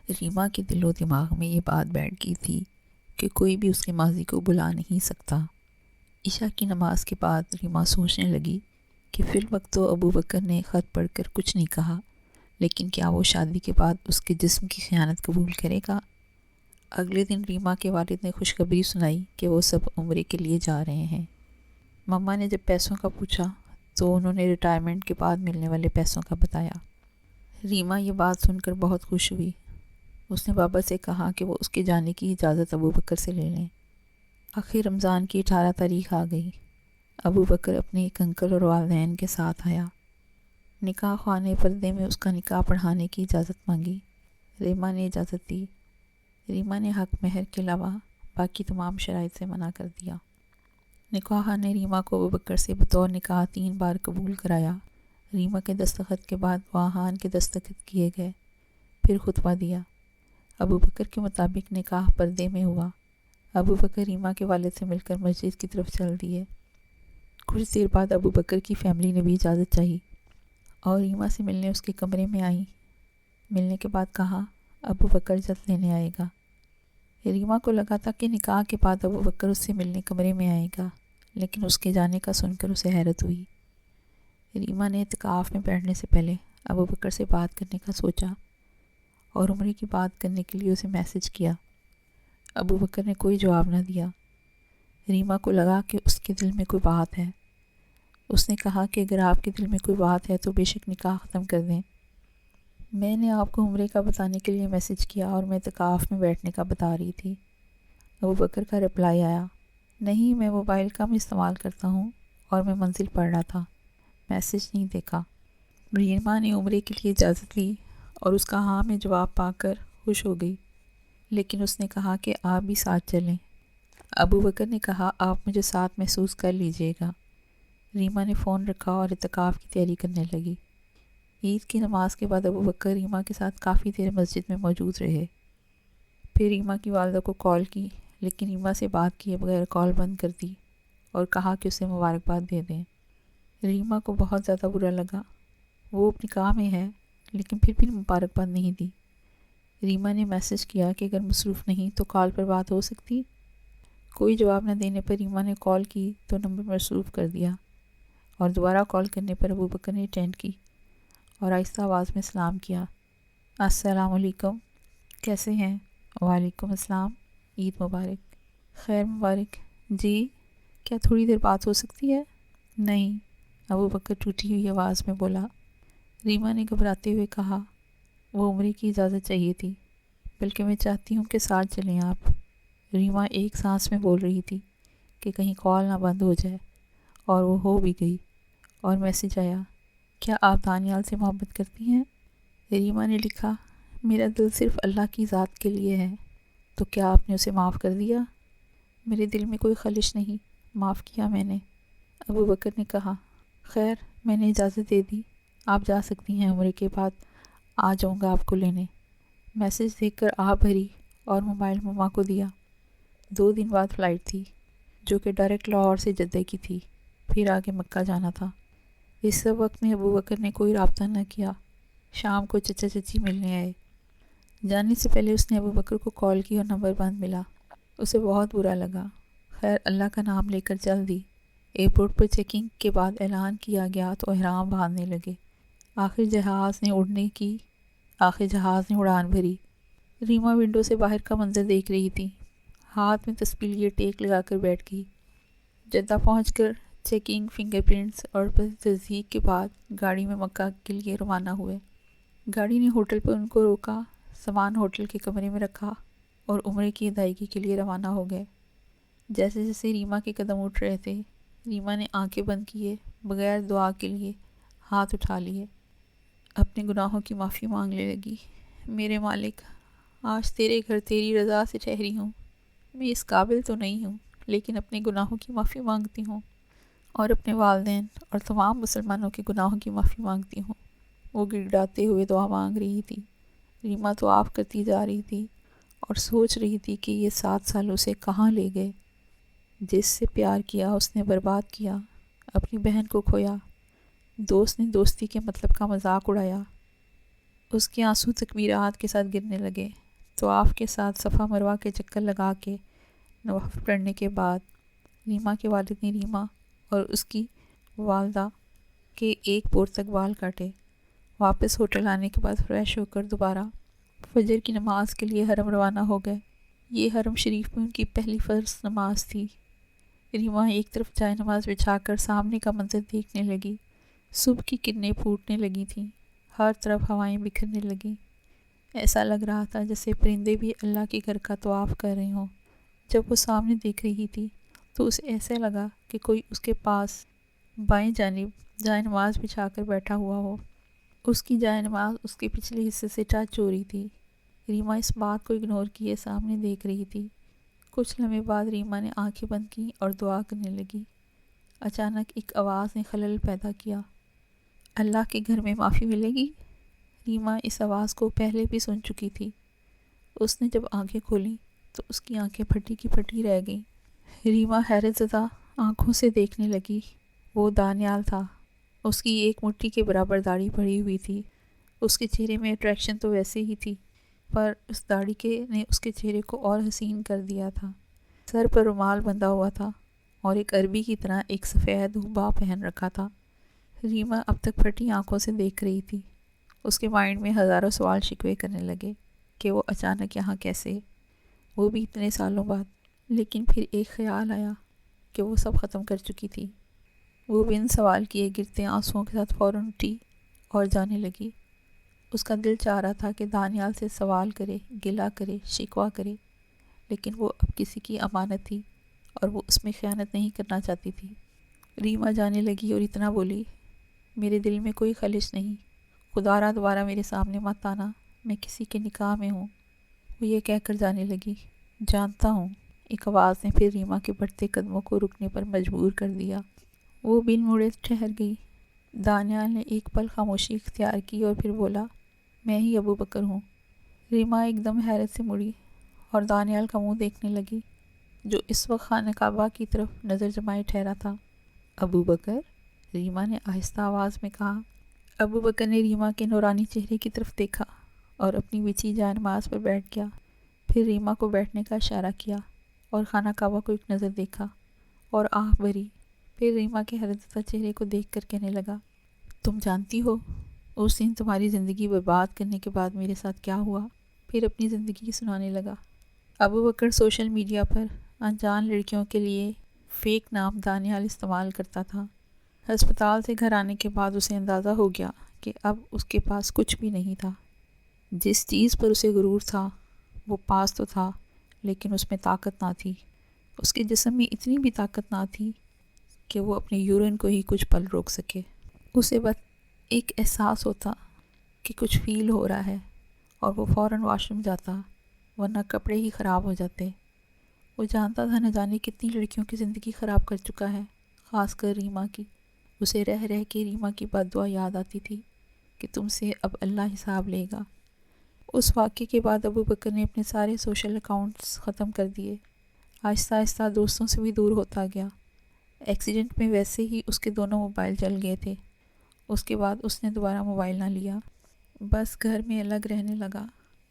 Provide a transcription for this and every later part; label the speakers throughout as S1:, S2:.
S1: ریما کے دل و دماغ میں یہ بات بیٹھ گئی تھی کہ کوئی بھی اس کے ماضی کو بھلا نہیں سکتا۔ عشاء کی نماز کے بعد ریما سوچنے لگی کہ فی الوقت تو ابو بکر نے خط پڑھ کر کچھ نہیں کہا، لیکن کیا وہ شادی کے بعد اس کے جسم کی خیانت قبول کرے گا؟ اگلے دن ریما کے والد نے خوشخبری سنائی کہ وہ سب عمرے کے لیے جا رہے ہیں۔ مما نے جب پیسوں کا پوچھا تو انہوں نے ریٹائرمنٹ کے بعد ملنے والے پیسوں کا بتایا۔ ریما یہ بات سن کر بہت خوش ہوئی۔ اس نے بابا سے کہا کہ وہ اس کے جانے کی اجازت ابو بکر سے لے لیں۔ آخر رمضان کی 18 تاریخ آ گئی۔ ابو بکر اپنے ایک انکل اور والدین کے ساتھ آیا۔ نکاح خانے پردے میں اس کا نکاح پڑھانے کی اجازت مانگی۔ ریما نے اجازت دی۔ ریما نے حق مہر کے علاوہ باقی تمام شرائط سے منع کر دیا۔ نکاح خان نے ریما کو ابو بکر سے بطور نکاح 3 بار قبول کرایا۔ ریما کے دستخط کے بعد خان کے دستخط کیے گئے، پھر خطبہ دیا۔ ابو بکر کے مطابق نکاح پردے میں ہوا۔ ابو بکر ریما کے والد سے مل کر مسجد کی طرف چل دیے۔ کچھ دیر بعد ابو بکر کی فیملی نے بھی اجازت چاہی اور ریما سے ملنے اس کے کمرے میں آئی۔ ملنے کے بعد کہا ابو بکر جلد لینے آئے گا۔ ریما کو لگا تھا کہ نکاح کے بعد ابو بکر اس سے ملنے کمرے میں آئے گا، لیکن اس کے جانے کا سن کر اسے حیرت ہوئی۔ ریما نے اعتکاف میں بیٹھنے سے پہلے ابو بکر سے بات کرنے کا سوچا اور عمرے کی بات کرنے کے لیے اسے میسج کیا۔ ابو بکر نے کوئی جواب نہ دیا۔ ریما کو لگا کہ اس کے دل میں کوئی بات ہے۔ اس نے کہا کہ اگر آپ کے دل میں کوئی بات ہے تو بے شک نکاح ختم کر دیں۔ میں نے آپ کو عمرے کا بتانے کے لیے میسج کیا اور میں اعتکاف میں بیٹھنے کا بتا رہی تھی۔ ابو بکر کا رپلائی آیا، نہیں میں موبائل کم استعمال کرتا ہوں اور میں منزل پڑھ رہا تھا، میسج نہیں دیکھا۔ ریما نے عمرے کے لیے اجازت لی اور اس کا ہاں میں جواب پا کر خوش ہو گئی، لیکن اس نے کہا کہ آپ بھی ساتھ چلیں۔ ابو بکر نے کہا آپ مجھے ساتھ محسوس کر لیجئے گا۔ ریما نے فون رکھا اور اعتکاف کی تیاری کرنے لگی۔ عید کی نماز کے بعد ابو بکر ریما کے ساتھ کافی دیر مسجد میں موجود رہے۔ پھر ریما کی والدہ کو کال کی، لیکن ریما سے بات کیے بغیر کال بند کر دی اور کہا کہ اسے مبارکباد دے دیں۔ ریما کو بہت زیادہ برا لگا۔ وہ نکاح میں ہے لیکن پھر بھی مبارکباد نہیں دی۔ ریما نے میسج کیا کہ اگر مصروف نہیں تو کال پر بات ہو سکتی۔ کوئی جواب نہ دینے پر ریما نے کال کی تو نمبر مصروف کر دیا اور دوبارہ کال کرنے پر ابو بکر نے اٹینڈ کی اور آہستہ آواز میں سلام کیا، السلام علیکم، کیسے ہیں؟ وعلیکم السلام، عید مبارک۔ خیر مبارک، جی کیا تھوڑی دیر بات ہو سکتی ہے؟ نہیں، ابو بکر ٹوٹی ہوئی آواز میں بولا۔ ریما نے گھبراتے ہوئے کہا وہ عمرے کی اجازت چاہیے تھی، بلکہ میں چاہتی ہوں کہ ساتھ چلیں آپ۔ ریما ایک سانس میں بول رہی تھی کہ کہیں کال نہ بند ہو جائے، اور وہ ہو بھی گئی اور میسج آیا، کیا آپ دانیال سے محبت کرتی ہیں؟ ریما نے لکھا، میرا دل صرف اللہ کی ذات کے لیے ہے، تو کیا آپ نے اسے معاف کر دیا؟ میرے دل میں کوئی خلش نہیں، معاف کیا میں نے۔ ابو بکر نے کہا، خیر میں نے اجازت دے دی، آپ جا سکتی ہیں، عمرے کے بعد آ جاؤں گا آپ کو لینے۔ میسج دیکھ کر آہ بھری اور موبائل مما کو دیا۔ 2 دن بعد فلائٹ تھی جو کہ ڈائریکٹ لاہور سے جدہ کی تھی، پھر آگے مکہ جانا تھا۔ اس سب وقت میں ابو بکر نے کوئی رابطہ نہ کیا۔ شام کو چچا چچی ملنے آئے۔ جانے سے پہلے اس نے ابو بکر کو کال کی اور نمبر بند ملا۔ اسے بہت برا لگا۔ خیر اللہ کا نام لے کر چل دی۔ ایئرپورٹ پر چیکنگ کے بعد اعلان کیا گیا تو احرام باندھنے لگے۔ آخر جہاز نے اڑان بھری۔ ریما ونڈو سے باہر کا منظر دیکھ رہی تھی۔ ہاتھ میں تسبیح لیے ٹیک لگا کر بیٹھ گئی۔ جدہ پہنچ کر چیکنگ، فنگر پرنٹس اور تصدیق کے بعد گاڑی میں مکہ کے لیے روانہ ہوئے۔ گاڑی نے ہوٹل پر ان کو روکا، سامان ہوٹل کے کمرے میں رکھا اور عمرے کی ادائیگی کے لیے روانہ ہو گئے۔ جیسے جیسے ریما کے قدم اٹھ رہے تھے، ریما نے آنکھیں بند کیے بغیر دعا کے لیے ہاتھ اٹھا لیے، اپنے گناہوں کی معافی مانگنے لگی۔ میرے مالک، آج تیرے گھر تیری رضا سے ٹھہری ہوں۔ میں اس قابل تو نہیں ہوں، لیکن اپنے گناہوں کی معافی مانگتی ہوں اور اپنے والدین اور تمام مسلمانوں کے گناہوں کی معافی مانگتی ہوں۔ وہ گڑگڑاتے ہوئے دعا مانگ رہی تھی۔ ریما تو آف کرتی جا رہی تھی اور سوچ رہی تھی کہ یہ 7 سال اسے کہاں لے گئے۔ جس سے پیار کیا اس نے برباد کیا، اپنی بہن کو کھویا، دوست نے دوستی کے مطلب کا مذاق اڑایا، اس کے آنسو تکبیرات کے ساتھ گرنے لگے۔ طواف کے ساتھ صفا مروہ کے چکر لگا کے نوافل پڑھنے کے بعد ریما کے والد نے ریما اور اس کی والدہ کے ایک پور تک بال کاٹے۔ واپس ہوٹل آنے کے بعد فریش ہو کر دوبارہ فجر کی نماز کے لیے حرم روانہ ہو گئے۔ یہ حرم شریف میں ان کی پہلی فرض نماز تھی۔ ریما ایک طرف جائے نماز بچھا کر سامنے کا منظر دیکھنے لگی۔ صبح کی کرنیں پھوٹنے لگی تھیں، ہر طرف ہوائیں بکھرنے لگیں۔ ایسا لگ رہا تھا جیسے پرندے بھی اللہ کے گھر کا طواف کر رہے ہوں۔ جب وہ سامنے دیکھ رہی تھی تو اسے ایسے لگا کہ کوئی اس کے پاس بائیں جانب جائے نماز بچھا کر بیٹھا ہوا ہو۔ اس کی جائے نماز اس کے پچھلے حصے سے ٹچ ہو رہی تھی۔ ریما اس بات کو اگنور کیے سامنے دیکھ رہی تھی۔ کچھ لمحے بعد ریما نے آنکھیں بند کیں اور دعا کرنے لگی۔ اچانک ایک آواز نے خلل پیدا کیا، اللہ کے گھر میں معافی ملے گی؟ ریما اس آواز کو پہلے بھی سن چکی تھی۔ اس نے جب آنکھیں کھولیں تو اس کی آنکھیں پھٹی کی پھٹی رہ گئیں۔ ریما حیرت زدہ آنکھوں سے دیکھنے لگی۔ وہ دانیال تھا۔ اس کی ایک مٹھی کے برابر داڑھی پڑی ہوئی تھی۔ اس کے چہرے میں اٹریکشن تو ویسے ہی تھی، پر اس داڑھی نے اس کے چہرے کو اور حسین کر دیا تھا۔ سر پر رومال بندھا ہوا تھا اور ایک عربی کی طرح ایک سفید ہبا پہن رکھا تھا۔ ریما اب تک پھٹی آنکھوں سے دیکھ رہی تھی۔ اس کے مائنڈ میں ہزاروں سوال شکوے کرنے لگے کہ وہ اچانک یہاں کیسے، وہ بھی اتنے سالوں بعد۔ لیکن پھر ایک خیال آیا کہ وہ سب ختم کر چکی تھی۔ وہ بن سوال کیے گرتے آنسوؤں کے ساتھ فوراً اٹھی اور جانے لگی۔ اس کا دل چاہ رہا تھا کہ دانیال سے سوال کرے، گلہ کرے، شکوہ کرے، لیکن وہ اب کسی کی امانت تھی اور وہ اس میں خیانت نہیں کرنا چاہتی تھی۔ ریما جانے لگی اور اتنا بولی، میرے دل میں کوئی خلش نہیں، خدا را دوبارہ میرے سامنے مت آنا، میں کسی کے نکاح میں ہوں۔ وہ یہ کہہ کر جانے لگی۔ جانتا ہوں، ایک آواز نے پھر ریما کے بڑھتے قدموں کو رکنے پر مجبور کر دیا۔ وہ بن مڑے ٹھہر گئی۔ دانیال نے ایک پل خاموشی اختیار کی اور پھر بولا، میں ہی ابو بکر ہوں۔ ریما ایک دم حیرت سے مڑی اور دانیال کا منہ دیکھنے لگی، جو اس وقت خانہ کعبہ کی طرف نظر جمائے ٹھہرا تھا۔ ابو بکر؟ ریما نے آہستہ آواز میں کہا۔ ابو بکر نے ریما کے نورانی چہرے کی طرف دیکھا اور اپنی بچھی جائے نماز پر بیٹھ گیا۔ پھر ریما کو بیٹھنے کا اشارہ کیا اور خانہ کعبہ کو ایک نظر دیکھا اور آہ بھری۔ پھر ریما کے حیرت زدہ چہرے کو دیکھ کر کہنے لگا، تم جانتی ہو اس دن تمہاری زندگی برباد کرنے کے بعد میرے ساتھ کیا ہوا؟ پھر اپنی زندگی سنانے لگا۔ ابو بکر سوشل میڈیا پر انجان لڑکیوں کے لیے فیک نام دانیال استعمال کرتا تھا۔ ہسپتال سے گھر آنے کے بعد اسے اندازہ ہو گیا کہ اب اس کے پاس کچھ بھی نہیں تھا۔ جس چیز پر اسے غرور تھا وہ پاس تو تھا، لیکن اس میں طاقت نہ تھی۔ اس کے جسم میں اتنی بھی طاقت نہ تھی کہ وہ اپنے یورین کو ہی کچھ پل روک سکے۔ اسے بس ایک احساس ہوتا کہ کچھ فیل ہو رہا ہے اور وہ فوراً واش روم جاتا، ورنہ کپڑے ہی خراب ہو جاتے۔ وہ جانتا تھا نہ جانے کتنی لڑکیوں کی زندگی خراب کر چکا ہے، خاص کر ریما کی۔ اسے رہ رہ کے ریما کی بد دعا یاد آتی تھی کہ تم سے اب اللہ حساب لے گا۔ اس واقعے کے بعد ابو بکر نے اپنے سارے سوشل اکاؤنٹس ختم کر دیے۔ آہستہ آہستہ دوستوں سے بھی دور ہوتا گیا۔ ایکسیڈنٹ میں ویسے ہی اس کے دونوں موبائل جل گئے تھے۔ اس کے بعد اس نے دوبارہ موبائل نہ لیا، بس گھر میں الگ رہنے لگا۔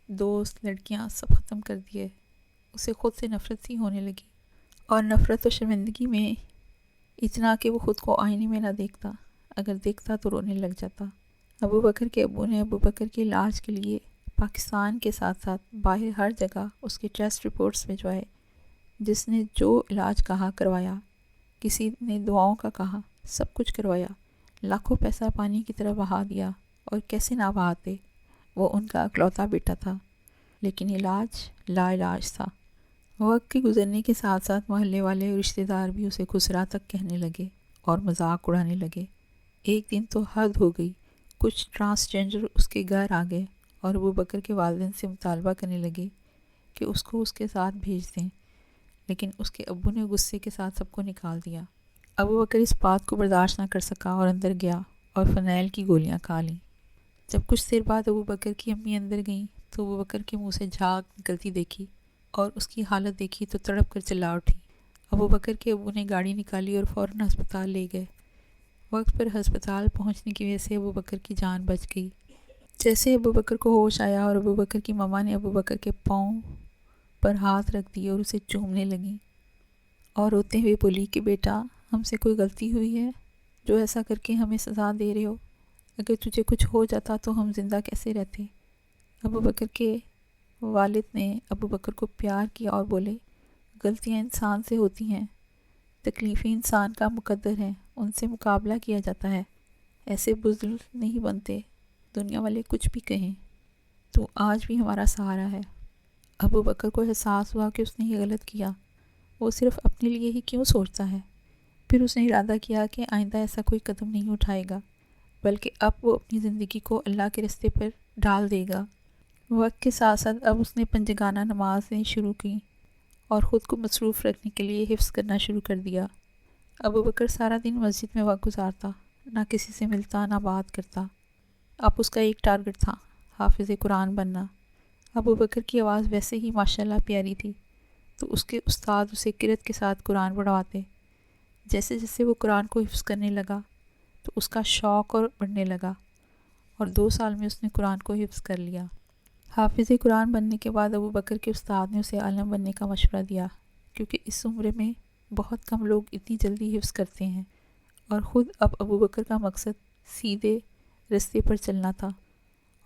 S1: دوست، لڑکیاں سب ختم کر دیے۔ اسے خود سے نفرت سی ہونے لگی، اور نفرت و شرمندگی میں اتنا کہ وہ خود کو آئینے میں نہ دیکھتا، اگر دیکھتا تو رونے لگ جاتا۔ ابو بکر کے ابو نے ابو بکر کے علاج کے لیے پاکستان کے ساتھ ساتھ باہر ہر جگہ اس کے ٹیسٹ رپورٹس بھجوائے۔ جس نے جو علاج کہا کروایا، کسی نے دعاؤں کا کہا، سب کچھ کروایا۔ لاکھوں پیسہ پانی کی طرح بہا دیا، اور کیسے نہ بہاتے، وہ ان کا اکلوتا بیٹا تھا۔ لیکن علاج لا علاج تھا۔ وقت کے گزرنے کے ساتھ ساتھ محلے والے اور رشتہ دار بھی اسے خسرا تک کہنے لگے اور مذاق اڑانے لگے۔ ایک دن تو حد ہو گئی، کچھ ٹرانسجینڈر اس کے گھر آ گئے اور ابو بکر کے والدین سے مطالبہ کرنے لگے کہ اس کو اس کے ساتھ بھیج دیں، لیکن اس کے ابو نے غصے کے ساتھ سب کو نکال دیا۔ ابو بکر اس بات کو برداشت نہ کر سکا اور اندر گیا اور فنیل کی گولیاں کھا لیں۔ جب کچھ دیر بعد ابو بکر کی امی اندر گئیں تو ابو بکر کے منہ سے جھاگ نکلتی دیکھی اور اس کی حالت دیکھی تو تڑپ کر چلا اٹھی۔ ابو بکر کے ابو نے گاڑی نکالی اور فوراً ہسپتال لے گئے۔ وقت پر ہسپتال پہنچنے کی وجہ سے ابو بکر کی جان بچ گئی۔ جیسے ابو بکر کو ہوش آیا اور ابو بکر کی ماما نے ابو بکر کے پاؤں پر ہاتھ رکھ دیے اور اسے چومنے لگیں اور روتے ہوئے بولی کہ بیٹا ہم سے کوئی غلطی ہوئی ہے جو ایسا کر کے ہمیں سزا دے رہے ہو؟ اگر تجھے کچھ ہو جاتا تو ہم زندہ کیسے رہتے؟ ابو بکر کے والد نے ابو بکر کو پیار کیا اور بولے غلطیاں انسان سے ہوتی ہیں، تکلیفیں انسان کا مقدر ہیں، ان سے مقابلہ کیا جاتا ہے، ایسے بزدل نہیں بنتے، دنیا والے کچھ بھی کہیں، تو آج بھی ہمارا سہارا ہے۔ ابو بکر کو احساس ہوا کہ اس نے یہ غلط کیا، وہ صرف اپنے لیے ہی کیوں سوچتا ہے۔ پھر اس نے ارادہ کیا کہ آئندہ ایسا کوئی قدم نہیں اٹھائے گا، بلکہ اب وہ اپنی زندگی کو اللہ کے راستے پر ڈال دے گا۔ وقت کے ساتھ ساتھ اب اس نے پنجگانہ نمازیں شروع کی اور خود کو مصروف رکھنے کے لیے حفظ کرنا شروع کر دیا۔ ابو بکر سارا دن مسجد میں وقت گزارتا، نہ کسی سے ملتا نہ بات کرتا۔ اب اس کا ایک ٹارگٹ تھا، حافظ قرآن بننا۔ ابو بکر کی آواز ویسے ہی ماشاءاللہ پیاری تھی، تو اس کے استاد اسے قرأت کے ساتھ قرآن پڑھواتے۔ جیسے جیسے وہ قرآن کو حفظ کرنے لگا تو اس کا شوق اور بڑھنے لگا، اور 2 سال میں اس نے قرآن کو حفظ کر لیا۔ حافظ قرآن بننے کے بعد ابو بکر کے استاد نے اسے عالم بننے کا مشورہ دیا، کیونکہ اس عمر میں بہت کم لوگ اتنی جلدی حفظ کرتے ہیں، اور خود اب ابو بکر کا مقصد سیدھے راستے پر چلنا تھا،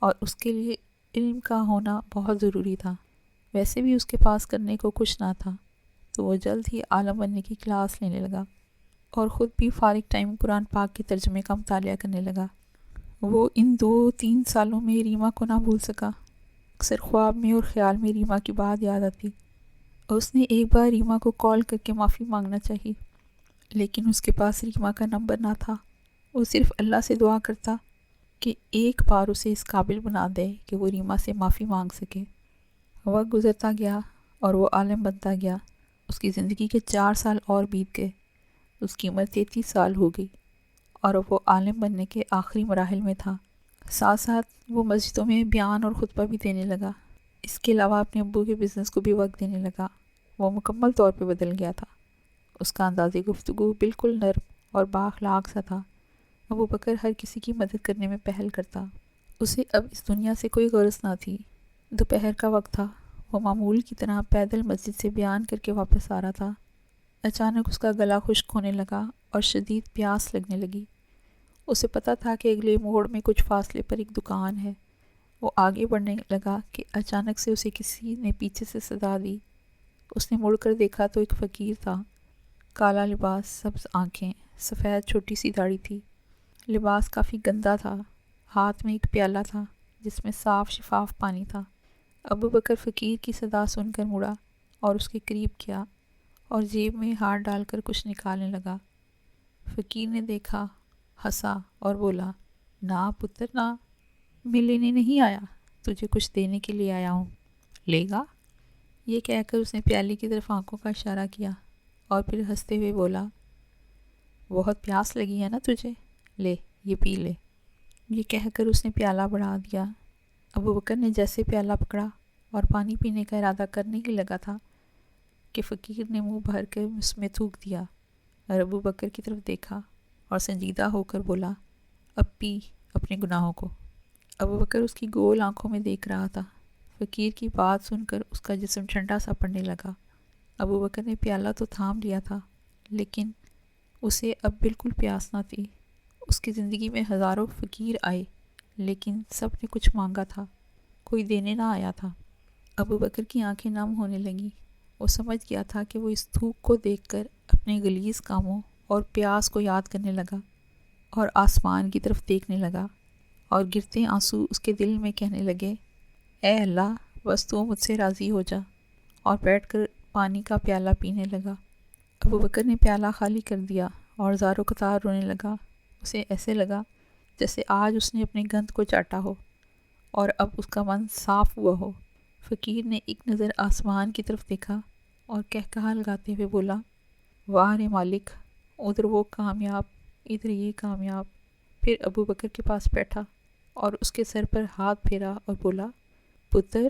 S1: اور اس کے لیے علم کا ہونا بہت ضروری تھا۔ ویسے بھی اس کے پاس کرنے کو کچھ نہ تھا، تو وہ جلد ہی عالم بننے کی کلاس لینے لگا اور خود بھی فارغ ٹائم قرآن پاک کے ترجمے کا مطالعہ کرنے لگا۔ وہ ان 2-3 سالوں میں ریما کو نہ بھول سکا۔ اکثر خواب میں اور خیال میں ریما کی بات یاد آتی، اور اس نے ایک بار ریما کو کال کر کے معافی مانگنا چاہی، لیکن اس کے پاس ریما کا نمبر نہ تھا۔ وہ صرف اللہ سے دعا کرتا کہ ایک بار اسے اس قابل بنا دے کہ وہ ریما سے معافی مانگ سکے۔ وقت گزرتا گیا اور وہ عالم بنتا گیا۔ اس کی زندگی کے 4 سال اور بیت گئے، اس کی عمر 33 سال ہو گئی، اور اب وہ عالم بننے کے آخری مراحل میں تھا۔ ساتھ ساتھ وہ مسجدوں میں بیان اور خطبہ بھی دینے لگا۔ اس کے علاوہ اپنے ابو کے بزنس کو بھی وقت دینے لگا۔ وہ مکمل طور پہ بدل گیا تھا۔ اس کا انداز گفتگو بالکل نرم اور بااخلاق سا تھا۔ ابو بکر ہر کسی کی مدد کرنے میں پہل کرتا۔ اسے اب اس دنیا سے کوئی غرض نہ تھی۔ دوپہر کا وقت تھا، وہ معمول کی طرح پیدل مسجد سے بیان کر کے واپس آ رہا تھا۔ اچانک اس کا گلا خشک ہونے لگا اور شدید پیاس لگنے لگی۔ اسے پتہ تھا کہ اگلے موڑ میں کچھ فاصلے پر ایک دکان ہے۔ وہ آگے بڑھنے لگا کہ اچانک سے اسے کسی نے پیچھے سے صدا دی۔ اس نے مڑ کر دیکھا تو ایک فقیر تھا، کالا لباس، سبز آنکھیں، سفید چھوٹی سی داڑھی تھی۔ لباس کافی گندا تھا، ہاتھ میں ایک پیالہ تھا جس میں صاف شفاف پانی تھا۔ ابو بکر فقیر کی صدا سن کر مڑا اور اس کے قریب کیا اور جیب میں ہاتھ ڈال کر کچھ نکالنے لگا۔ فقیر نے دیکھا، ہنسا اور بولا، نہ پتر نہ، میں لینے نہیں آیا، تجھے کچھ دینے کے لیے آیا ہوں، لے گا؟ یہ کہہ کر اس نے پیالے کی طرف آنکھوں کا اشارہ کیا اور پھر ہنستے ہوئے بولا، بہت پیاس لگی ہے نا تجھے، لے یہ پی لے۔ یہ کہہ کر اس نے پیالہ بڑھا دیا۔ ابو بکر نے جیسے پیالہ پکڑا اور پانی پینے کا ارادہ کرنے ہی لگا تھا کہ فقیر نے منہ بھر کر اس میں تھوک دیا اور ابو بکر کی طرف دیکھا اور سنجیدہ ہو کر بولا، اب پی اپنے گناہوں کو۔ ابو بکر اس کی گول آنکھوں میں دیکھ رہا تھا۔ فقیر کی بات سن کر اس کا جسم ٹھنڈا سا پڑنے لگا۔ ابو بکر نے پیالہ تو تھام لیا تھا، لیکن اسے اب بالکل پیاس نہ تھی۔ اس کی زندگی میں ہزاروں فقیر آئے، لیکن سب نے کچھ مانگا تھا، کوئی دینے نہ آیا تھا۔ ابو بکر کی آنکھیں نم ہونے لگیں۔ وہ سمجھ گیا تھا کہ وہ اس تھوک کو دیکھ کر اپنے غلیظ کاموں اور پیاس کو یاد کرنے لگا اور آسمان کی طرف دیکھنے لگا، اور گرتے آنسو اس کے دل میں کہنے لگے، اے اللہ، بس تو مجھ سے راضی ہو جا، اور بیٹھ کر پانی کا پیالہ پینے لگا۔ ابو بکر نے پیالہ خالی کر دیا اور زاروں قطار رونے لگا۔ اسے ایسے لگا جیسے آج اس نے اپنے گند کو چاٹا ہو اور اب اس کا من صاف ہوا ہو۔ فقیر نے ایک نظر آسمان کی طرف دیکھا اور کہا لگاتے ہوئے بولا، واہ رے مالک، ادھر وہ کامیاب، ادھر یہ کامیاب۔ پھر ابو بکر کے پاس بیٹھا اور اس کے سر پر ہاتھ پھیرا اور بولا، پتر،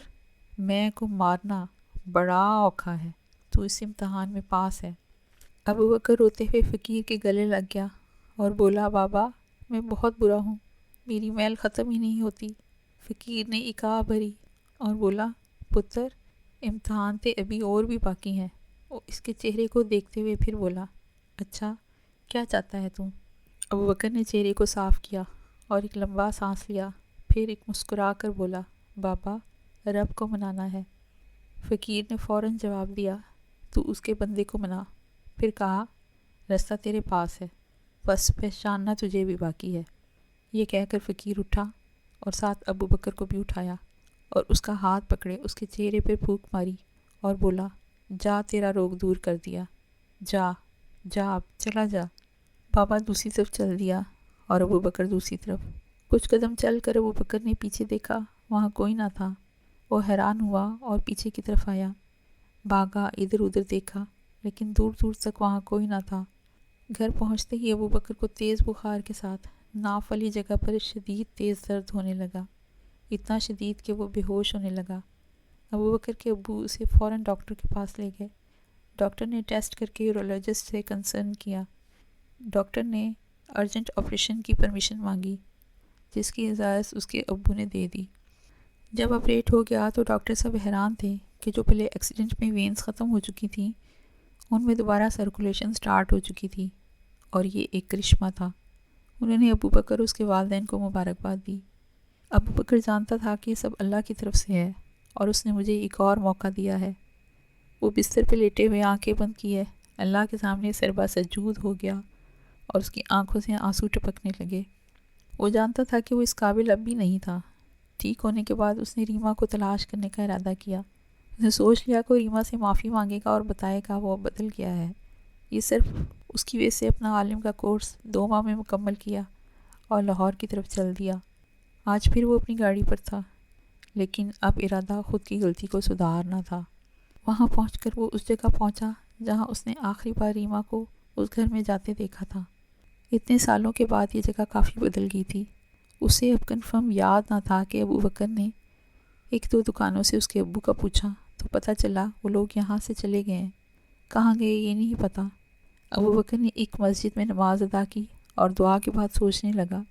S1: میں کو مارنا بڑا اوکھا ہے، تو اس امتحان میں پاس ہے۔ ابو بکر روتے ہوئے فقیر کے گلے لگ گیا اور بولا، بابا، میں بہت برا ہوں، میری میل ختم ہی نہیں ہوتی، فقیر نے اکا بھری اور بولا، پتر امتحان تے ابھی اور بھی باقی ہیں۔ وہ اس کے چہرے کو دیکھتے ہوئے پھر بولا، اچھا کیا چاہتا ہے تو؟ ابوبکر نے چہرے کو صاف کیا اور ایک لمبا سانس لیا، پھر ایک مسکرا کر بولا، بابا رب کو منانا ہے۔ فقیر نے فوراً جواب دیا، تو اس کے بندے کو منا۔ پھر کہا، رستہ تیرے پاس ہے، بس پہچاننا تجھے بھی باقی ہے۔ یہ کہہ کر فقیر اٹھا اور ساتھ ابوبکر کو بھی اٹھایا اور اس کا ہاتھ پکڑے اس کے چہرے پر پھونک ماری اور بولا، جا تیرا روگ دور کر دیا، جا جا اب چلا جا۔ بابا دوسری طرف چل دیا اور ابوبکر دوسری طرف۔ کچھ قدم چل کر ابوبکر نے پیچھے دیکھا، وہاں کوئی نہ تھا۔ وہ حیران ہوا اور پیچھے کی طرف آیا، بھاگا، ادھر ادھر دیکھا، لیکن دور دور تک وہاں کوئی نہ تھا۔ گھر پہنچتے ہی ابوبکر کو تیز بخار کے ساتھ ناف والی جگہ پر شدید تیز درد ہونے لگا، اتنا شدید کہ وہ بے ہوش ہونے لگا۔ ابوبکر کے ابو اسے فوراً ڈاکٹر کے پاس لے گئے۔ ڈاکٹر نے ٹیسٹ کر کے یورولوجسٹ سے کنسرن کیا۔ ڈاکٹر نے ارجنٹ آپریشن کی پرمیشن مانگی، جس کی اجازت اس کے ابو نے دے دی۔ جب آپریٹ ہو گیا تو ڈاکٹر صاحب حیران تھے کہ جو پہلے ایکسیڈنٹ میں وینز ختم ہو چکی تھیں، ان میں دوبارہ سرکولیشن سٹارٹ ہو چکی تھی، اور یہ ایک کرشمہ تھا۔ انہوں نے ابوبکر اور اس کے والدین کو مبارکباد دی۔ ابوبکر جانتا تھا کہ یہ سب اللہ کی طرف سے ہے اور اس نے مجھے ایک اور موقع دیا ہے۔ وہ بستر پہ لیٹے ہوئے آنکھیں بند کیے اللہ کے سامنے سربا سجود ہو گیا اور اس کی آنکھوں سے آنسو ٹپکنے لگے۔ وہ جانتا تھا کہ وہ اس قابل اب بھی نہیں تھا۔ ٹھیک ہونے کے بعد اس نے ریما کو تلاش کرنے کا ارادہ کیا۔ اس نے سوچ لیا کہ وہ ریما سے معافی مانگے گا اور بتائے گا وہ بدل گیا ہے۔ یہ صرف اس کی وجہ سے اپنا عالم کا کورس 2 ماہ میں مکمل کیا اور لاہور کی طرف چل دیا۔ آج پھر وہ اپنی گاڑی پر تھا، لیکن اب ارادہ خود کی غلطی کو سدھارنا تھا۔ وہاں پہنچ کر وہ اس جگہ پہنچا جہاں اس نے آخری بار ریما کو اس گھر میں جاتے دیکھا تھا۔ اتنے سالوں کے بعد یہ جگہ کافی بدل گئی تھی۔ اسے اب کنفرم یاد نہ تھا کہ ابوبکر نے 1-2 دکانوں سے اس کے ابو کا پوچھا تو پتہ چلا وہ لوگ یہاں سے چلے گئے ہیں۔ کہاں گئے یہ نہیں پتا۔ ابوبکر نے ایک مسجد میں نماز ادا کی اور دعا کے بعد سوچنے لگا۔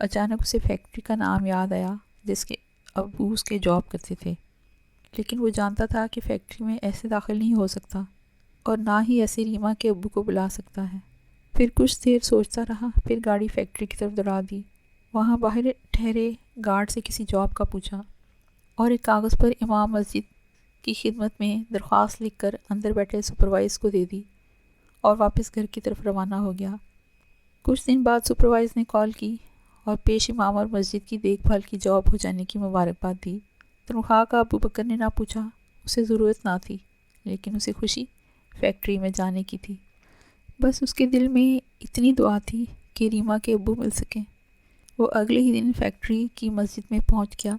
S1: اچانک اسے فیکٹری کا نام یاد آیا جس کے ابو اس کے جاب کرتے تھے، لیکن وہ جانتا تھا کہ فیکٹری میں ایسے داخل نہیں ہو سکتا اور نہ ہی ایسے ریما کے ابو کو بلا سکتا ہے۔ پھر کچھ دیر سوچتا رہا، پھر گاڑی فیکٹری کی طرف دوڑا دی۔ وہاں باہر ٹھہرے گارڈ سے کسی جاب کا پوچھا اور ایک کاغذ پر امام مسجد کی خدمت میں درخواست لکھ کر اندر بیٹھے سپروائز کو دے دی اور واپس گھر کی طرف روانہ ہو گیا۔ کچھ دن بعد سپروائز نے کال کی اور پیش امام اور مسجد کی دیکھ بھال کی جاب ہو جانے کی مبارکباد دی۔ تنخواہ کا ابوبکر نے نہ پوچھا، اسے ضرورت نہ تھی، لیکن اسے خوشی فیکٹری میں جانے کی تھی۔ بس اس کے دل میں اتنی دعا تھی کہ ریما کے ابو مل سکیں۔ وہ اگلے ہی دن فیکٹری کی مسجد میں پہنچ گیا۔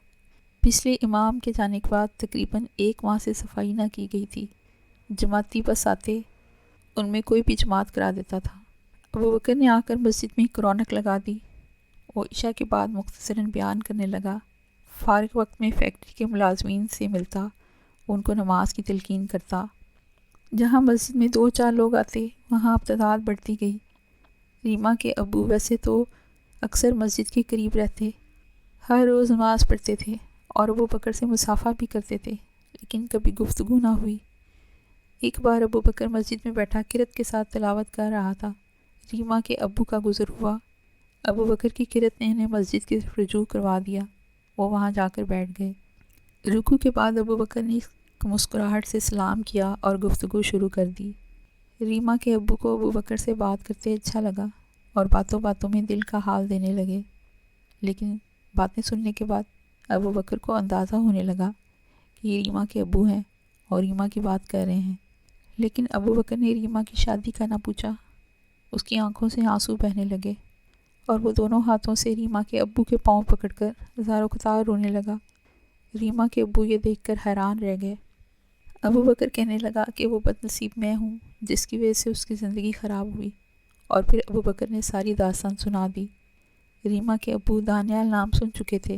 S1: پچھلے امام کے جانے کے بعد تقریباً 1 ماہ سے صفائی نہ کی گئی تھی۔ جماعتی بس آتے، ان میں کوئی بھی جماعت کرا دیتا تھا۔ ابوبکر نے آ کر مسجد میں رونق لگا دی۔ وہ عشاء کے بعد مختصراً بیان کرنے لگا۔ فارغ وقت میں فیکٹری کے ملازمین سے ملتا، ان کو نماز کی تلقین کرتا۔ جہاں مسجد میں 2-4 لوگ آتے، وہاں اب تعداد بڑھتی گئی۔ ریما کے ابو ویسے تو اکثر مسجد کے قریب رہتے، ہر روز نماز پڑھتے تھے اور ابوبکر سے مصافحہ بھی کرتے تھے، لیکن کبھی گفتگو نہ ہوئی۔ ایک بار ابوبکر مسجد میں بیٹھا قرأت کے ساتھ تلاوت کر رہا تھا۔ ریما کے ابو کا گزر ہوا۔ ابوبکر کی قرأت نے انہیں مسجد کی طرف رجوع کروا دیا۔ وہ وہاں جا کر بیٹھ گئے۔ رکوع کے بعد ابوبکر نے مسکراہٹ سے سلام کیا اور گفتگو شروع کر دی۔ ریما کے ابو کو ابوبکر سے بات کرتے اچھا لگا اور باتوں باتوں میں دل کا حال دینے لگے، لیکن باتیں سننے کے بعد ابوبکر کو اندازہ ہونے لگا کہ یہ ریما کے ابو ہیں اور ریما کی بات کر رہے ہیں۔ لیکن ابوبکر نے ریما کی شادی کا نہ پوچھا۔ اس کی آنکھوں سے آنسو بہنے لگے اور وہ دونوں ہاتھوں سے ریما کے ابو کے پاؤں پکڑ کر زارو قطار رونے لگا۔ ریما کے ابو یہ دیکھ کر حیران رہ گئے۔ ابوبکر کہنے لگا کہ وہ بد نصیب میں ہوں جس کی وجہ سے اس کی زندگی خراب ہوئی، اور پھر ابوبکر نے ساری داستان سنا دی۔ ریما کے ابو دانیال نام سن چکے تھے۔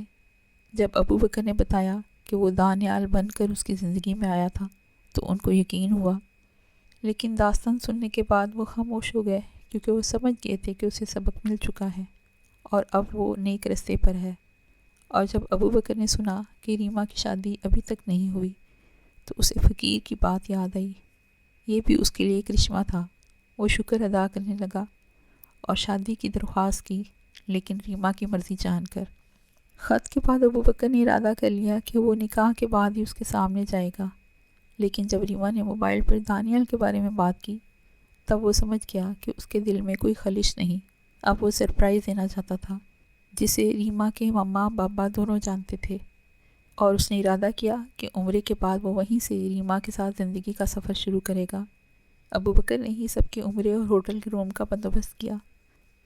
S1: جب ابوبکر نے بتایا کہ وہ دانیال بن کر اس کی زندگی میں آیا تھا تو ان کو یقین ہوا، لیکن داستان سننے کے بعد وہ خاموش ہو گئے، کیونکہ وہ سمجھ گئے تھے کہ اسے سبق مل چکا ہے اور اب وہ نیک رستے پر ہے اور جب ابو بکر نے سنا کہ ریما کی شادی ابھی تک نہیں ہوئی تو اسے فقیر کی بات یاد آئی۔ یہ بھی اس کے لیے کرشمہ تھا۔ وہ شکر ادا کرنے لگا اور شادی کی درخواست کی، لیکن ریما کی مرضی جان کر۔ خط کے بعد ابو بکر نے ارادہ کر لیا کہ وہ نکاح کے بعد ہی اس کے سامنے جائے گا، لیکن جب ریما نے موبائل پر دانیال کے بارے میں بات کی تب وہ سمجھ گیا کہ اس کے دل میں کوئی خلش نہیں۔ اب وہ سرپرائز دینا چاہتا تھا جسے ریما کے مما بابا دونوں جانتے تھے، اور اس نے ارادہ کیا کہ عمرے کے بعد وہ وہیں سے ریما کے ساتھ زندگی کا سفر شروع کرے گا۔ ابو بکر نے ہی سب کے عمرے اور ہوٹل کے روم کا بندوبست کیا۔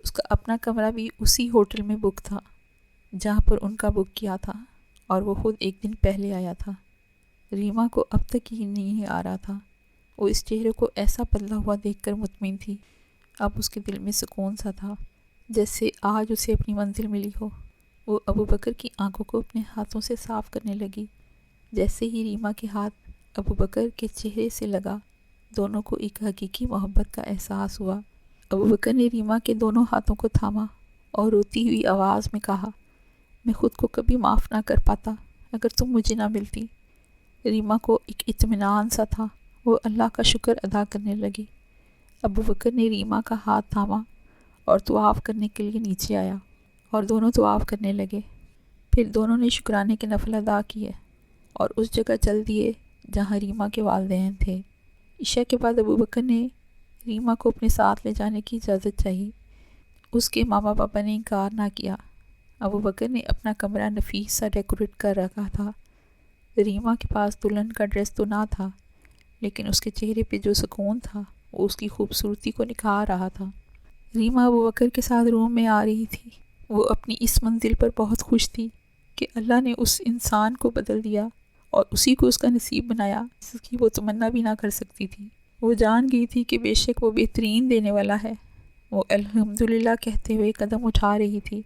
S1: اس کا اپنا کمرہ بھی اسی ہوٹل میں بک تھا جہاں پر ان کا بک کیا تھا، اور وہ خود ایک دن پہلے آیا تھا۔ ریما کو اب تک یہ نہیں آ رہا تھا۔ وہ اس چہرے کو ایسا بدلا ہوا دیکھ کر مطمئن تھی۔ اب اس کے دل میں سکون سا تھا، جیسے آج اسے اپنی منزل ملی ہو۔ وہ ابو بکر کی آنکھوں کو اپنے ہاتھوں سے صاف کرنے لگی۔ جیسے ہی ریما کے ہاتھ ابو بکر کے چہرے سے لگا، دونوں کو ایک حقیقی محبت کا احساس ہوا۔ ابو بکر نے ریما کے دونوں ہاتھوں کو تھاما اور روتی ہوئی آواز میں کہا، میں خود کو کبھی معاف نہ کر پاتا اگر تم مجھے نہ ملتی۔ ریما کو ایک اطمینان سا تھا۔ وہ اللہ کا شکر ادا کرنے لگی۔ ابو بکر نے ریما کا ہاتھ تھاما اور طواف کرنے کے لیے نیچے آیا اور دونوں طواف کرنے لگے۔ پھر دونوں نے شکرانے کے نفل ادا کیے اور اس جگہ چل دیے جہاں ریما کے والدین تھے۔ عشاء کے بعد ابو بکر نے ریما کو اپنے ساتھ لے جانے کی اجازت چاہی۔ اس کے ماما پاپا نے انکار نہ کیا۔ ابو بکر نے اپنا کمرہ نفیس سا ڈیکوریٹ کر رکھا تھا۔ ریما کے پاس دلہن کا ڈریس تو نہ تھا، لیکن اس کے چہرے پہ جو سکون تھا وہ اس کی خوبصورتی کو نکھار رہا تھا۔ ریما ابو بکر کے ساتھ روم میں آ رہی تھی۔ وہ اپنی اس منزل پر بہت خوش تھی کہ اللہ نے اس انسان کو بدل دیا اور اسی کو اس کا نصیب بنایا جس کی وہ تمنا بھی نہ کر سکتی تھی۔ وہ جان گئی تھی کہ بے شک وہ بہترین دینے والا ہے۔ وہ الحمدللہ کہتے ہوئے قدم اٹھا رہی تھی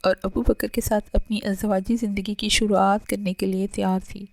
S1: اور ابو بکر کے ساتھ اپنی ازدواجی زندگی کی شروعات کرنے کے لیے تیار تھی۔